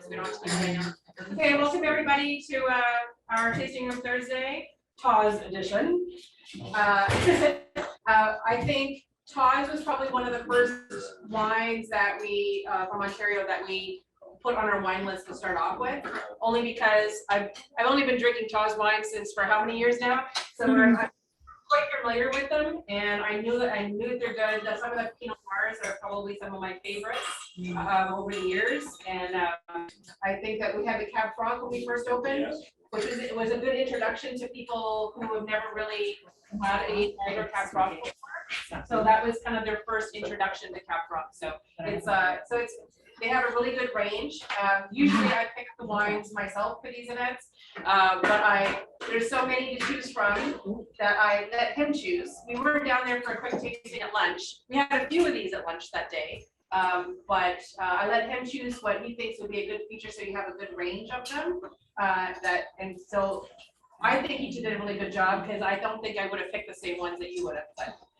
So we don't have to keep it now. Okay, welcome everybody to our tasting room Thursday, Tawse edition. I think Tawse was probably one of the first wines that we from Ontario that we put on our wine list to start off with, only because I've only been drinking Tawse wine since for how many years now? So I'm quite familiar with them, and I knew that they're good. That some of the Pinot Noirs are probably some of my favorites over the years, and I think that we had the Cab Franc when we first opened, which was a good introduction to people who have never really had a Niagara Cab Franc before. So that was kind of their first introduction to Cab Franc. So it's they have a really good range. Usually I pick the wines myself for these events, but there's so many to choose from that I let him choose. We were down there for a quick tasting at lunch. We had a few of these at lunch that day, but I let him choose what he thinks would be a good feature, so you have a good range of them. So I think he did a really good job, because I don't think I would have picked the same ones that you would have.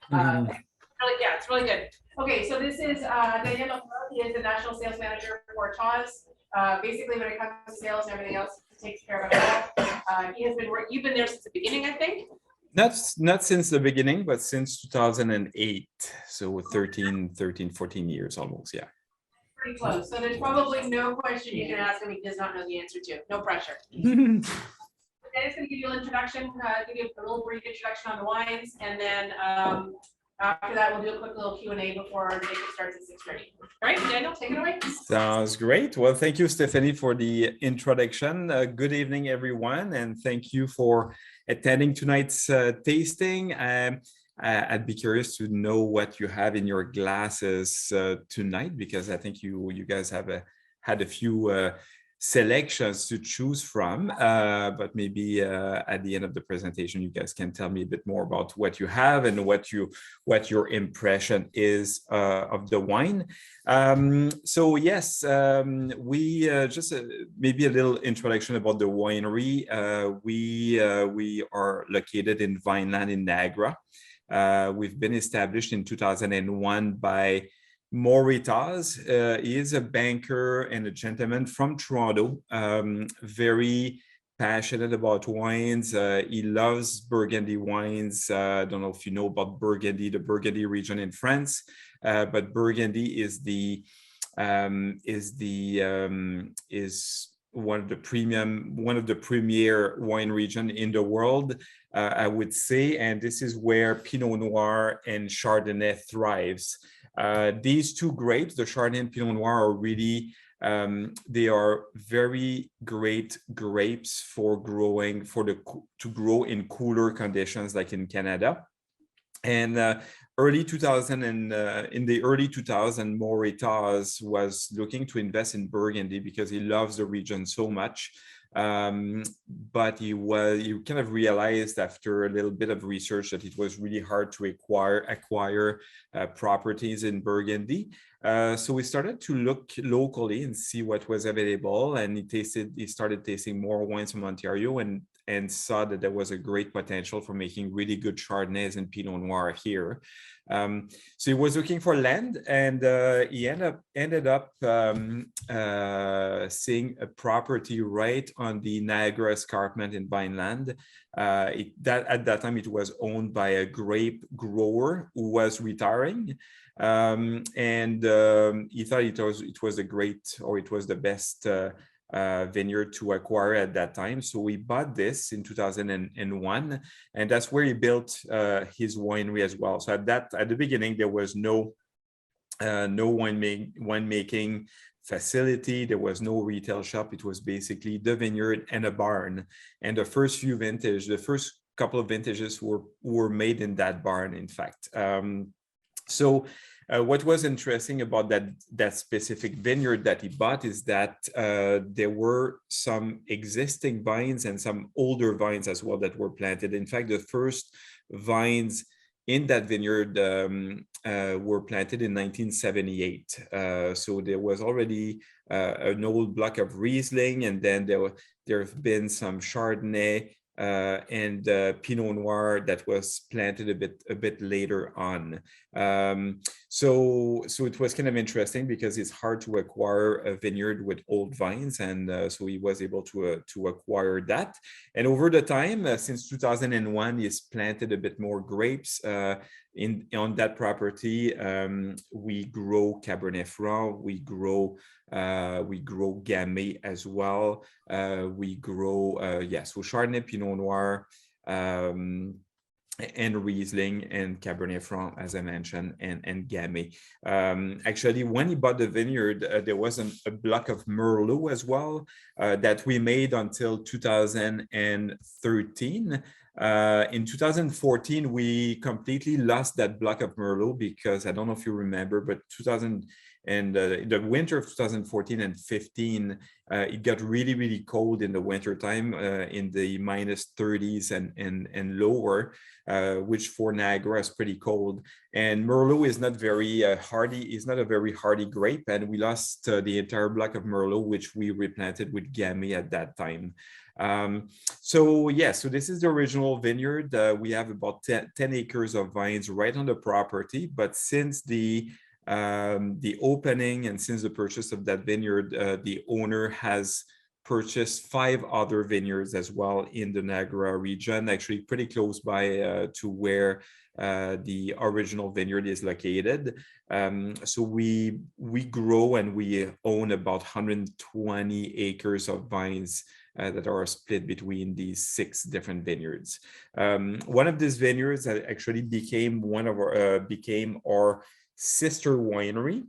But really, yeah, it's really good. Okay, so this is Daniel Lafleur. He is the national sales manager for Tawse. Basically, when it comes to sales and everything else, he takes care of it all. He has been you've been there since the beginning, I think. Not since the beginning, but since 2008. So 14 years almost, yeah. Pretty close. So there's probably no question you can ask him he does not know the answer to. No pressure. Dennis going to give you an introduction, give you a little brief introduction on the wines, and then after that, we'll do a quick little Q&A before Jacob starts at 6:30. All right, Daniel, take it away. Sounds great. Well, thank you, Stephanie, for the introduction. Good evening, everyone, and thank you for attending tonight's tasting. I'd be curious to know what you have in your glasses tonight, because I think you guys have had a few selections to choose from, but maybe at the end of the presentation you guys can tell me a bit more about what you have and what your impression is of the wine. So yes, we just maybe a little introduction about the winery. We are located in Vineland in Niagara. We've been established in 2001 by Maury Tawse. He is a banker and a gentleman from Toronto, very passionate about wines. He loves Burgundy wines. I don't know if you know about Burgundy, the Burgundy region in France, but Burgundy is one of the premier wine region in the world, I would say, and this is where Pinot Noir and Chardonnay thrives. These two grapes, the Chardonnay and Pinot Noir, are really, they are very great grapes for growing, to grow in cooler conditions like in Canada. And in the early 2000s, Maury Tawse was looking to invest in Burgundy because he loves the region so much. But you kind of realized after a little bit of research that it was really hard to acquire properties in Burgundy. So we started to look locally and see what was available, and he started tasting more wines from Ontario and saw that there was a great potential for making really good Chardonnays and Pinot Noir here. So he was looking for land, and he ended up seeing a property right on the Niagara Escarpment in Vineland. At that time, it was owned by a grape grower who was retiring, and he thought it was the best vineyard to acquire at that time. So we bought this in 2001, and that's where he built his winery as well. So at the beginning, there was no winemaking facility. There was no retail shop. It was basically the vineyard and a barn. And the first couple of vintages were made in that barn, in fact. What was interesting about that specific vineyard that he bought is that there were some existing vines and some older vines as well that were planted. In fact, the first vines in that vineyard were planted in 1978. So there was already an old block of Riesling, and then there have been some Chardonnay and Pinot Noir that was planted a bit later on. So it was kind of interesting because it's hard to acquire a vineyard with old vines, and so he was able to acquire that. And over the time, since 2001, he's planted a bit more grapes on that property. We grow Cabernet Franc, we grow Gamay as well. We grow so Chardonnay, Pinot Noir, and Riesling and Cabernet Franc, as I mentioned, and Gamay. Actually, when he bought the vineyard, there was a block of Merlot as well that we made until 2013. In 2014, we completely lost that block of Merlot because I don't know if you remember, but the winter of 2014 and 15, it got really, really cold in the winter time, in the minus 30s and lower, which for Niagara is pretty cold. And Merlot is not very hardy. It's not a very hardy grape, and we lost the entire block of Merlot, which we replanted with Gamay at that time. So this is the original vineyard. We have about 10 acres of vines right on the property, but since the opening and since the purchase of that vineyard, the owner has purchased 5 other vineyards as well in the Niagara region, actually pretty close by to where the original vineyard is located. So we grow and we own about 120 acres of vines that are split between these 6 different vineyards. One of these vineyards actually became our sister winery,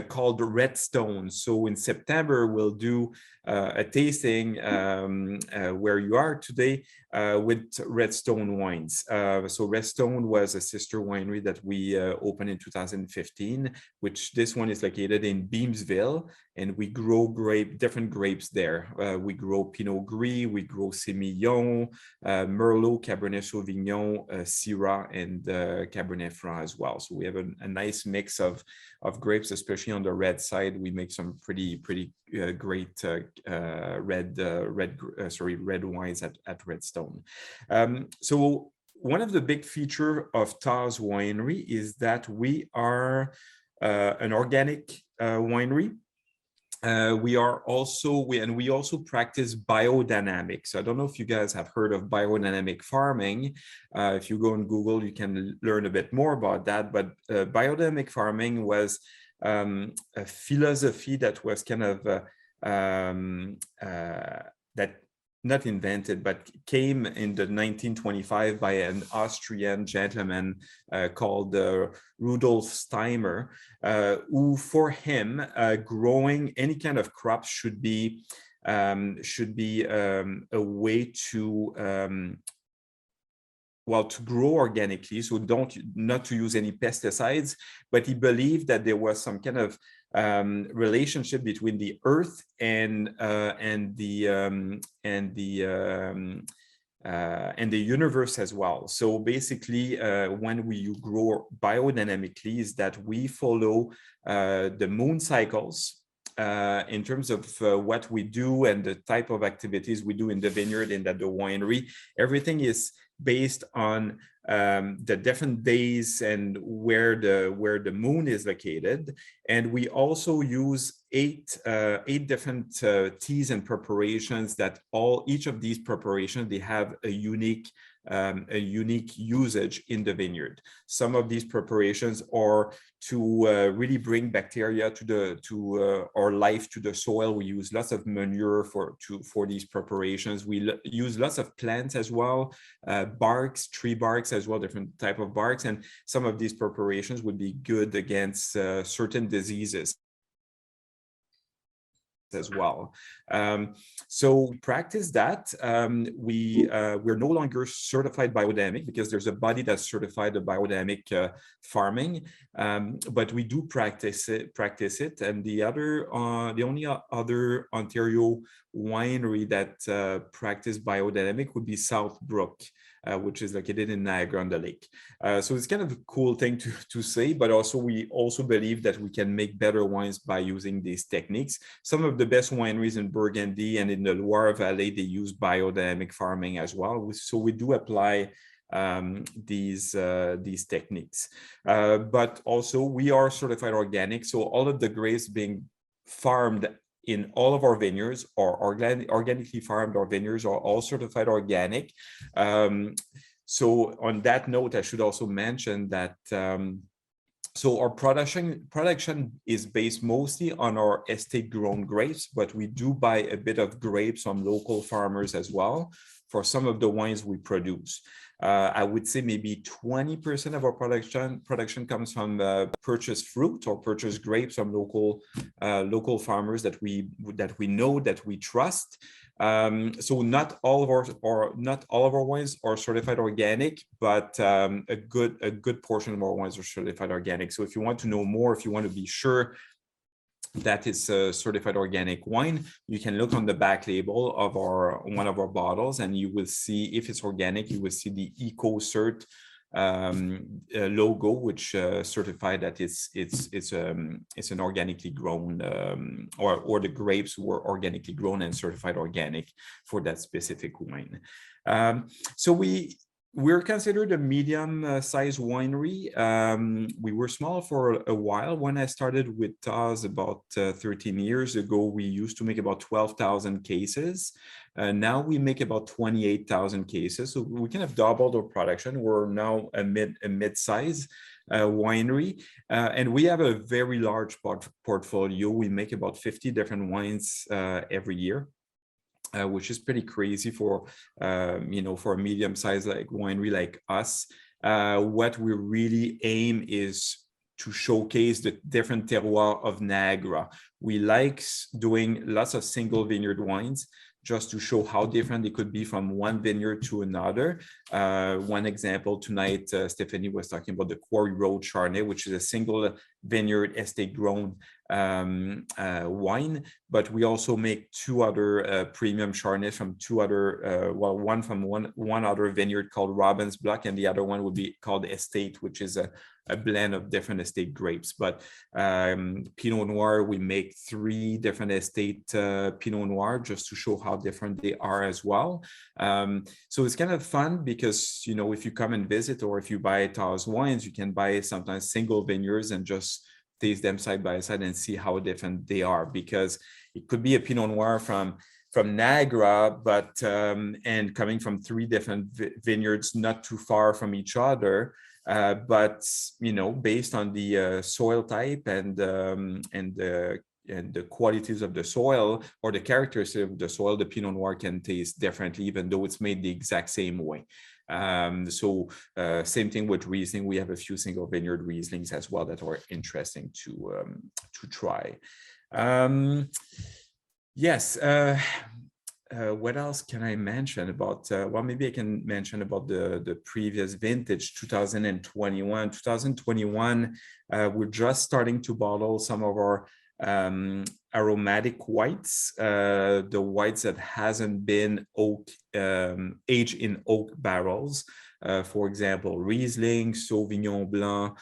called Redstone. So in September, we'll do a tasting where you are today with Redstone wines. So Redstone was a sister winery that we opened in 2015, which this one is located in Beamsville, and we grow different grapes there. We grow Pinot Gris, we grow Semillon, Merlot, Cabernet Sauvignon, Syrah, and Cabernet Franc as well. So we have a nice mix of grapes, especially on the red side. We make some pretty great red wines at Redstone. So one of the big features of Tawse Winery is that we are an organic winery. We also practice biodynamics. I don't know if you guys have heard of biodynamic farming. If you go on Google, you can learn a bit more about that. But biodynamic farming was a philosophy that was kind of that not invented, but came in the 1925 by an Austrian gentleman called Rudolf Steimer, who for him, growing any kind of crop should be a way to to grow organically, so not to use any pesticides. But he believed that there was some kind of relationship between the earth and the universe as well. So basically, when you grow biodynamically, is that we follow the moon cycles in terms of what we do and the type of activities we do in the vineyard and at the winery. Everything is based on the different days and where the moon is located. And we also use eight different teas and preparations that each of these preparations, they have a unique usage in the vineyard. Some of these preparations are to really bring bacteria or life to the soil. We use lots of manure for these preparations. We use lots of plants as well, barks, tree barks as well, different type of barks. And some of these preparations would be good against certain diseases as well. So we practice that. We're no longer certified biodynamic because there's a body that's certified the biodynamic farming, but we do practice it. And the only other Ontario winery that practice biodynamic would be Southbrook. which is located in Niagara-on-the-Lake. So it's kind of a cool thing to say, but also we also believe that we can make better wines by using these techniques. Some of the best wineries in Burgundy and in the Loire Valley, they use biodynamic farming as well. So we do apply these techniques, but also we are certified organic. So all of the grapes being farmed in all of our vineyards are organically farmed. Our vineyards are all certified organic. So on that note, I should also mention that so our production is based mostly on our estate grown grapes, but we do buy a bit of grapes from local farmers as well for some of the wines we produce. I would say maybe 20% of our production comes from purchased fruit or purchased grapes from local farmers that we know, that we trust. So not all of our wines are certified organic, but a good portion of our wines are certified organic. So if you want to know more, if you want to be sure that is a certified organic wine, you can look on the back label of one of our bottles, and you will see, if it's organic, you will see the EcoCert logo, which certify that it's an organically grown or the grapes were organically grown and certified organic for that specific wine. So we're considered a medium-sized winery. We were small for a while. When I started with Tawse about 13 years ago, we used to make about 12,000 cases. Now we make about 28,000 cases. So we kind of doubled our production. We're now a mid-size winery, and we have a very large portfolio. We make about 50 different wines every year. Which is pretty crazy for for a medium-sized winery like us. What we really aim is to showcase the different terroirs of Niagara. We like doing lots of single vineyard wines just to show how different they could be from one vineyard to another. One example tonight, Stephanie was talking about the Quarry Road Chardonnay, which is a single vineyard estate grown wine, but we also make two other premium Chardonnays from two other, one from one other vineyard called Robbins Block, and the other one would be called Estate, which is a blend of different estate grapes. But Pinot Noir, we make 3 different estate Pinot Noir just to show how different they are as well. So it's kind of fun because, if you come and visit, or if you buy Tawse wines, you can buy sometimes single vineyards and just taste them side by side and see how different they are, because it could be a Pinot Noir from Niagara, but and coming from 3 different vineyards not too far from each other. But based on the soil type and the qualities of the soil or the characteristics of the soil, the Pinot Noir can taste differently, even though it's made the exact same way. So same thing with Riesling. We have a few single vineyard Rieslings as well that are interesting to try. Yes. What else can I mention about? Well, maybe I can mention about the previous vintage, 2021. 2021, we're just starting to bottle some of our aromatic whites, the whites that hasn't been aged in oak barrels. For example, Riesling, Sauvignon Blanc,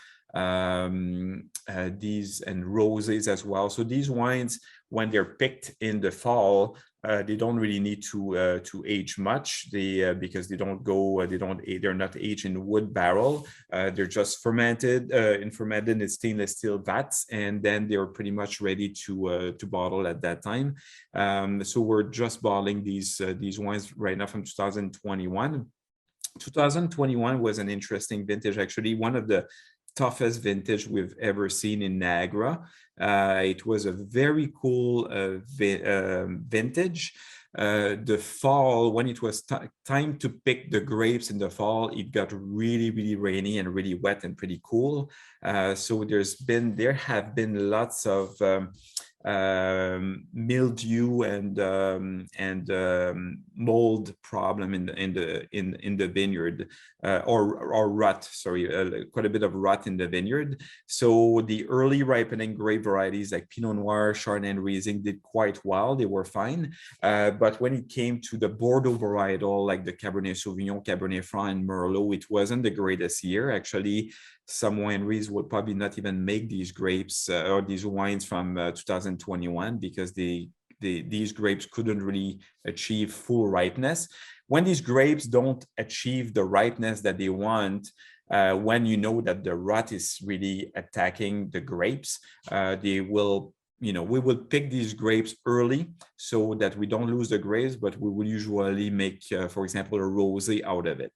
these and rosés as well. So these wines, when they're picked in the fall, they don't really need to age much. Because they're not aged in wood barrel. They're just fermented in stainless steel vats, and then they're pretty much ready to bottle at that time. So we're just bottling these wines right now from 2021. 2021 was an interesting vintage, actually, one of the toughest vintage we've ever seen in Niagara. It was a very cool vintage. The fall, when it was time to pick the grapes in the fall, it got really, really rainy and really wet and pretty cool. So there have been lots of mildew and mold problem in the vineyard, or rut. Sorry, quite a bit of rut in the vineyard. So the early ripening grape varieties like Pinot Noir, Chardonnay, and Riesling did quite well. They were fine, but when it came to the Bordeaux varietal like the Cabernet Sauvignon, Cabernet Franc, and Merlot, it wasn't the greatest year. Actually, some wineries will probably not even make these grapes or these wines from 2021 because these grapes couldn't really achieve full ripeness. When these grapes don't achieve the ripeness that they want, when you know that the rut is really attacking the grapes, they will, we will pick these grapes early so that we don't lose the grapes, but we will usually make, for example, a rosé out of it,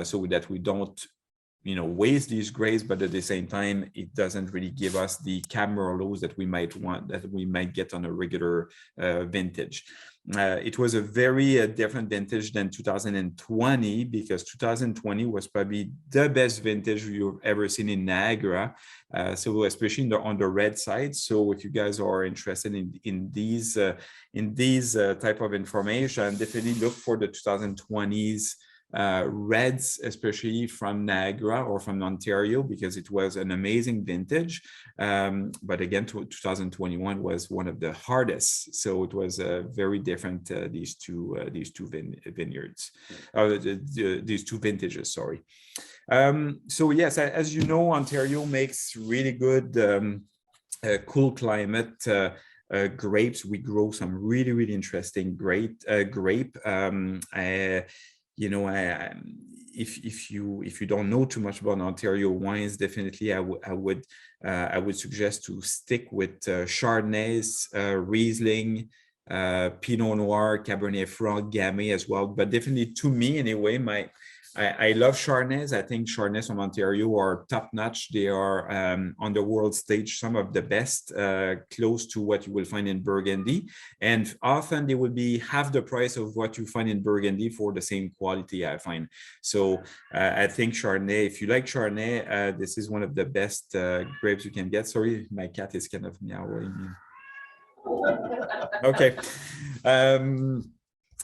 so that we don't waste these grapes, but at the same time, it doesn't really give us the Cab Merlots that we might want, that we might get on a regular vintage. It was a very different vintage than 2020 because 2020 was probably the best vintage you've ever seen in Niagara. So especially on the red side. So if you guys are interested in these type of information, definitely look for the 2020s reds, especially from Niagara or from Ontario, because it was an amazing vintage. But again, 2021 was one of the hardest. So it was very different, these two vineyards, these two vintages, sorry. So yes, as you know, Ontario makes really good cool climate grapes. We grow some really interesting grape. If you don't know too much about Ontario wines, definitely I would suggest to stick with Chardonnays, Riesling, Pinot Noir, Cabernet Franc, Gamay as well. But definitely, to me anyway, I love Chardonnays. I think Chardonnays from Ontario are top notch. They are on the world stage, some of the best, close to what you will find in Burgundy. And often they will be half the price of what you find in Burgundy for the same quality, I find. So I think Chardonnay, if you like Chardonnay, this is one of the best grapes you can get. Sorry, my cat is kind of meowing. Okay.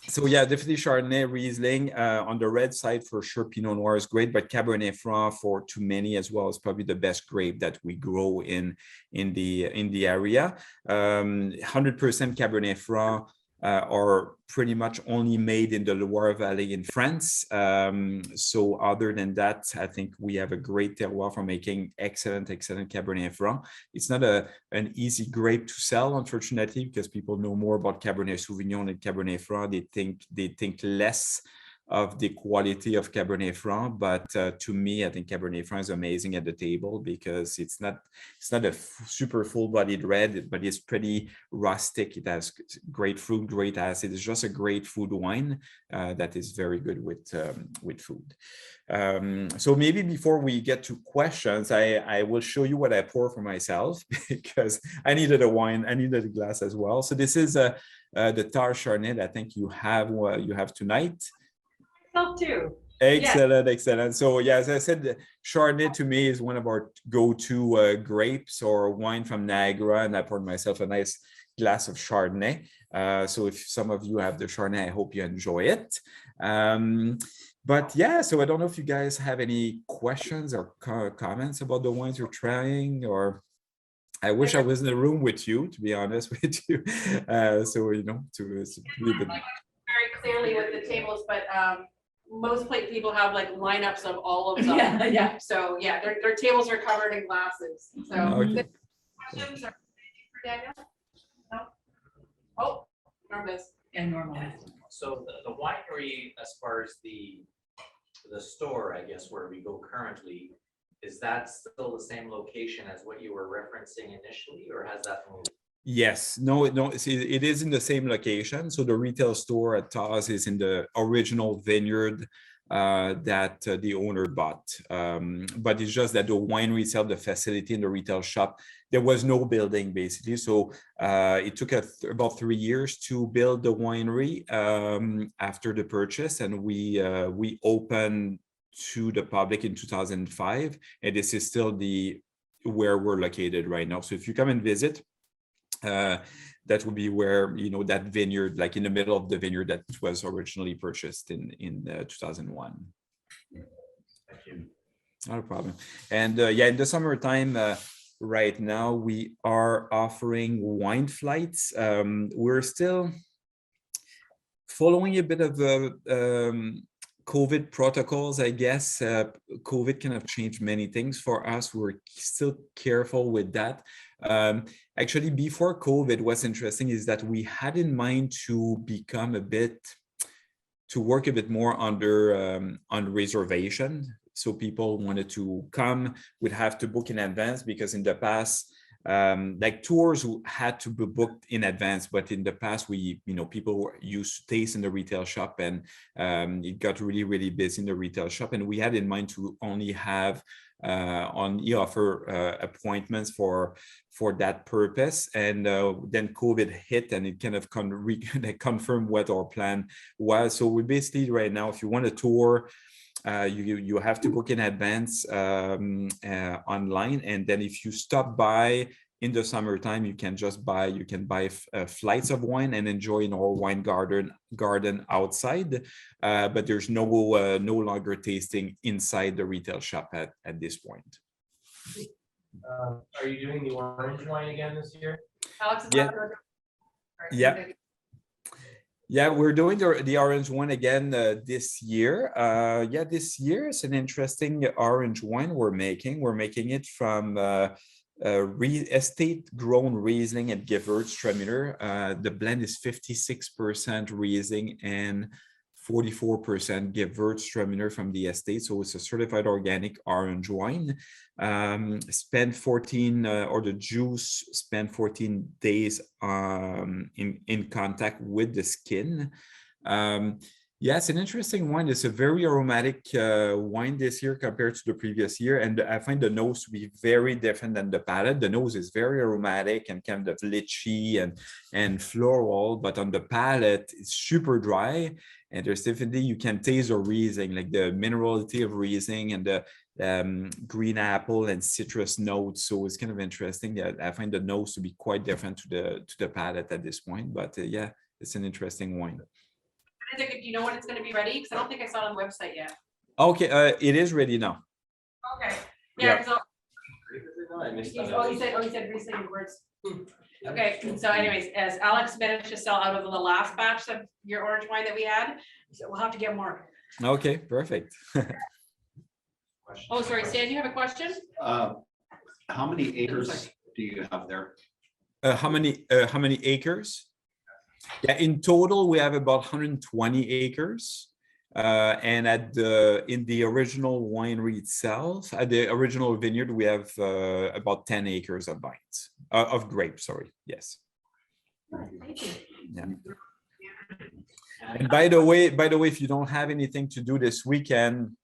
So yeah, definitely Chardonnay, Riesling. On the red side, for sure, Pinot Noir is great, but Cabernet Franc, to many as well, is probably the best grape that we grow in the area. 100% Cabernet Franc are pretty much only made in the Loire Valley in France. So other than that, I think we have a great terroir for making excellent Cabernet Franc. It's not an easy grape to sell, unfortunately, because people know more about Cabernet Sauvignon than Cabernet Franc. They think less of the quality of Cabernet Franc, but to me, I think Cabernet Franc is amazing at the table because it's not a super full-bodied red, but it's pretty rustic. It has great fruit, great acid. It's just a great food wine that is very good with food. So maybe before we get to questions, I will show you what I pour for myself because I needed a wine. I needed a glass as well. So this is the Tawse Chardonnay that I think you have tonight. Too. Excellent, excellent. So yeah, as I said, Chardonnay to me is one of our go-to grapes or wine from Niagara, and I poured myself a nice glass of Chardonnay. So if some of you have the Chardonnay, I hope you enjoy it. But yeah, so I don't know if you guys have any questions or comments about the wines you're trying, or I wish I was in the room with you, to be honest with you. So very clearly with the tables, but most people have like lineups of all of them. Yeah. So yeah, their tables are covered in glasses. So okay. questions are for Daniel? No? Oh, nervous. And normal. So the winery, as far as the store, I guess, where we go currently, is that still the same location as what you were referencing initially, or has that moved? Yes, no. See, it is in the same location. So the retail store at Tawse is in the original vineyard that the owner bought. But it's just that the winery itself, the facility and the retail shop, there was no building basically. So it took about 3 years to build the winery after the purchase, and we opened to the public in 2005, and this is still where we're located right now. So if you come and visit, That would be where, you know, that vineyard, like in the middle of the vineyard that was originally purchased in 2001. Thank you. Not a problem. And yeah, in the summertime, right now we are offering wine flights. We're still following a bit of COVID protocols, I guess. COVID kind of changed many things for us. We're still careful with that. Actually, before COVID, what's interesting is that we had in mind to become a bit, to work a bit more under on reservation. So people wanted to come, would have to book in advance, because in the past, like tours had to be booked in advance, but in the past we, you know, people were used to taste in the retail shop, and it got really busy in the retail shop, and we had in mind to only have on offer appointments for that purpose. And then COVID hit, and it kind of confirmed what our plan was. So we basically right now, if you want a tour, you have to book in advance online, and then if you stop by in the summertime, you can buy flights of wine and enjoy in our wine garden outside, but there's no longer tasting inside the retail shop at this point. Are you doing the orange wine again this year? Alex is Yeah. not gonna- Yeah. Yeah, we're doing the orange one again this year. Yeah, this year is an interesting orange wine we're making. We're making it from estate grown Riesling at Gewürztraminer. The blend is 56% Riesling and 44% Gewürztraminer from the estate. So it's a certified organic orange wine. Spent 14 or the juice spent 14 days in contact with the skin. Yeah, it's an interesting wine. It's a very aromatic wine this year compared to the previous year, and I find the nose to be very different than the palate. The nose is very aromatic and kind of lychee and floral, but on the palate it's super dry, and there's definitely, you can taste the Riesling, like the minerality of Riesling and the green apple and citrus notes. So it's kind of interesting that I find the nose to be quite different to the palate at this point. But yeah, it's an interesting wine. Do you know when it's gonna be ready? Because I don't think I saw it on the website yet. Okay, it is ready now. Okay. Yeah. Yeah, because I missed he that. said Riesling words. Okay, so anyways, as Alex managed to sell out of the last batch of your orange wine that we had, so we'll have to get more. Okay, perfect. Oh, sorry, Stan, you have a question? How many acres do you have there? How many acres? Yeah, in total we have about 120 acres. And in the original winery itself, at the original vineyard, we have about 10 acres of vines, of grapes, sorry, yes. Thank you. Yeah. And by the way, if you don't have anything to do this weekend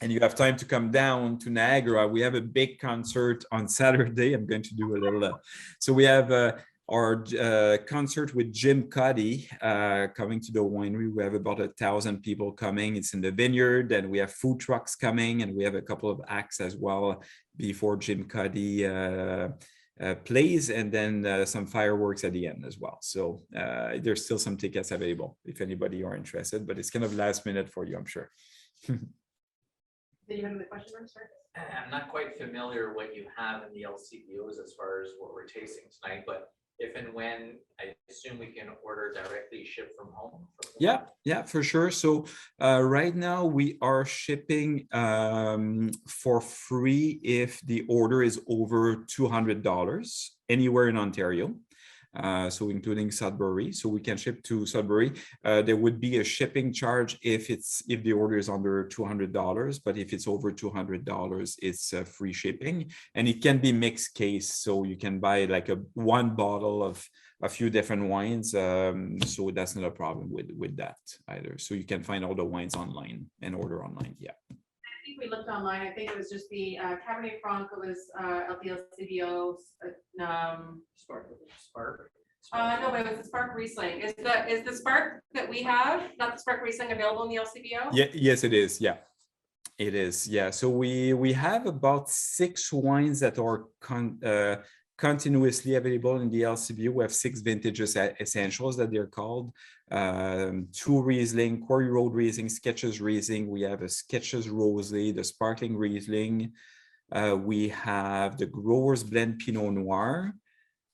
and you have time to come down to Niagara, we have a big concert on Saturday. I'm going to do a little, so we have our concert with Jim Cuddy coming to the winery. We have about 1,000 people coming. It's in the vineyard, and we have food trucks coming, and we have a couple of acts as well before Jim Cuddy plays, and then some fireworks at the end as well. So there's still some tickets available if anybody are interested, but it's kind of last minute for you, I'm sure. Did you have any questions, sir? I'm not quite familiar what you have in the LCBOs as far as what we're tasting tonight, but if and when, I assume we can order directly shipped from home? Yeah, for sure. So right now we are shipping for free if the order is over $200 anywhere in Ontario. So including Sudbury, so we can ship to Sudbury. There would be a shipping charge if the order is under $200, but if it's over $200, it's free shipping, and it can be mixed case. So you can buy like one bottle of a few different wines. So that's not a problem with that either. So you can find all the wines online and order online. Yeah. I think we looked online. I think it was just the Cabernet Franc. It was LCBO. Spark. No, but it was the Spark Riesling. Is the Spark that we have, not the Spark Riesling, available in the LCBO? Yeah. Yes, it is. Yeah. It is. Yeah. So we have about 6 wines that are continuously available in the LCBO. We have 6 vintages essentials that they're called. 2 Riesling, Quarry Road Riesling, Sketches Riesling. We have a Sketches Rosé, the Sparkling Riesling. We have the Growers Blend Pinot Noir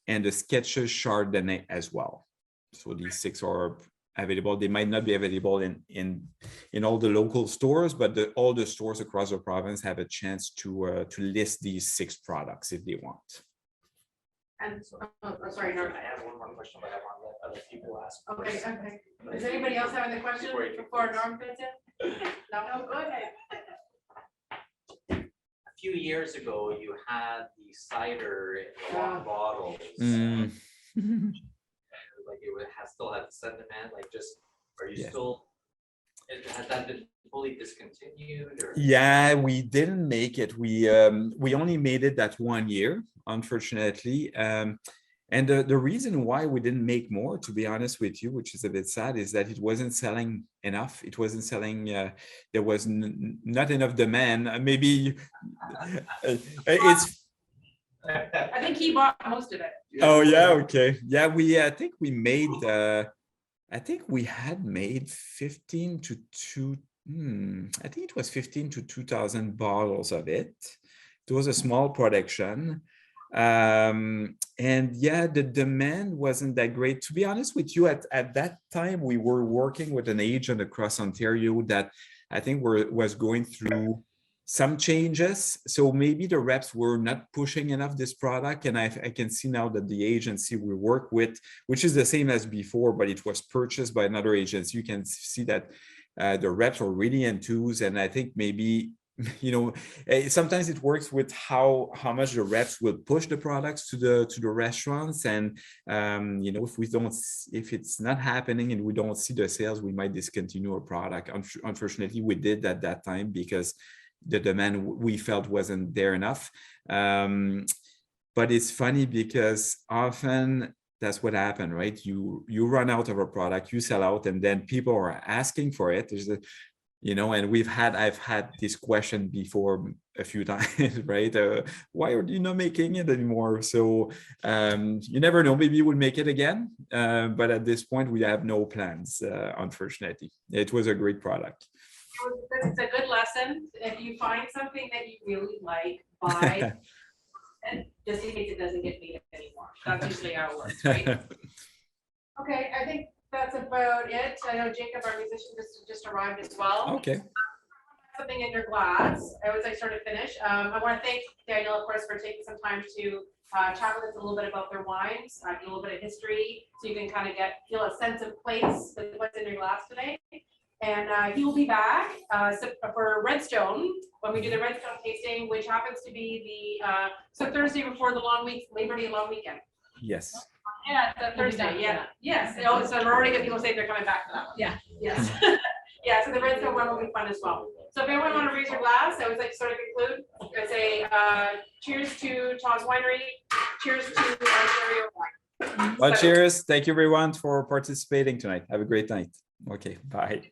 and the Sketches Chardonnay as well. So these 6 are available. They might not be available in all the local stores, but all the stores across the province have a chance to list these 6 products if they want. And, sorry, Norm. I have one more question, but I want to let other people ask. Okay, first. okay. Is anybody else having a question before Norm fits in? No, go ahead. A few years ago, you had the cider in the long bottles. Mm. Like it still had sentiment, like just, are you Yeah. still, has that been fully discontinued or? Yeah, we didn't make it. We only made it that 1 year, unfortunately. And the reason why we didn't make more, to be honest with you, which is a bit sad, is that it wasn't selling enough. It wasn't selling. There was not enough demand. Maybe it's. I think he bought most of it. Oh yeah, okay. Yeah, I think we made. I think we had made 15 to 2. I think it was 15 to 2,000 bottles of it. It was a small production. And yeah, the demand wasn't that great. To be honest with you, at that time, we were working with an agent across Ontario that I think was going through some changes. So maybe the reps were not pushing enough this product. And I can see now that the agency we work with, which is the same as before, but it was purchased by another agency, you can see that the reps are really enthused. And I think maybe, sometimes it works with how much the reps will push the products to the restaurants. And, if it's not happening and we don't see the sales, we might discontinue a product. Unfortunately, we did at that time because the demand we felt wasn't there enough. But it's funny because often that's what happened, right? You run out of a product, you sell out, and then people are asking for it. There's and I've had this question before a few times, right? Why are you not making it anymore? So you never know, maybe we'll make it again. But at this point, we have no plans, unfortunately. It was a great product. It's a good lesson. If you find something that you really like, buy and just in case it doesn't get made anymore. That's usually how it works, right? Okay, I think that's about it. I know Jacob, our musician, just arrived as well. Okay. Something in your glass. I always like start to finish. I want to thank Daniel, of course, for taking some time to chat with us a little bit about their wines, a little bit of history, so you can kind of feel a sense of place with what's in your glass today. And he will be back for Redstone when we do the Redstone tasting, which happens to be the Thursday before the long week, Labor Day long weekend. Yes. Yeah, the Thursday. Yeah. Yes. So we're already getting people saying they're coming back for that one. Yeah. Yes. Yeah. So the Redstone one will be fun as well. So if anyone want to raise your glass, I would like to sort of conclude. I say cheers to Tawse Winery. Cheers to Ontario wine. Well, cheers. Thank you everyone for participating tonight. Have a great night. Okay. Bye.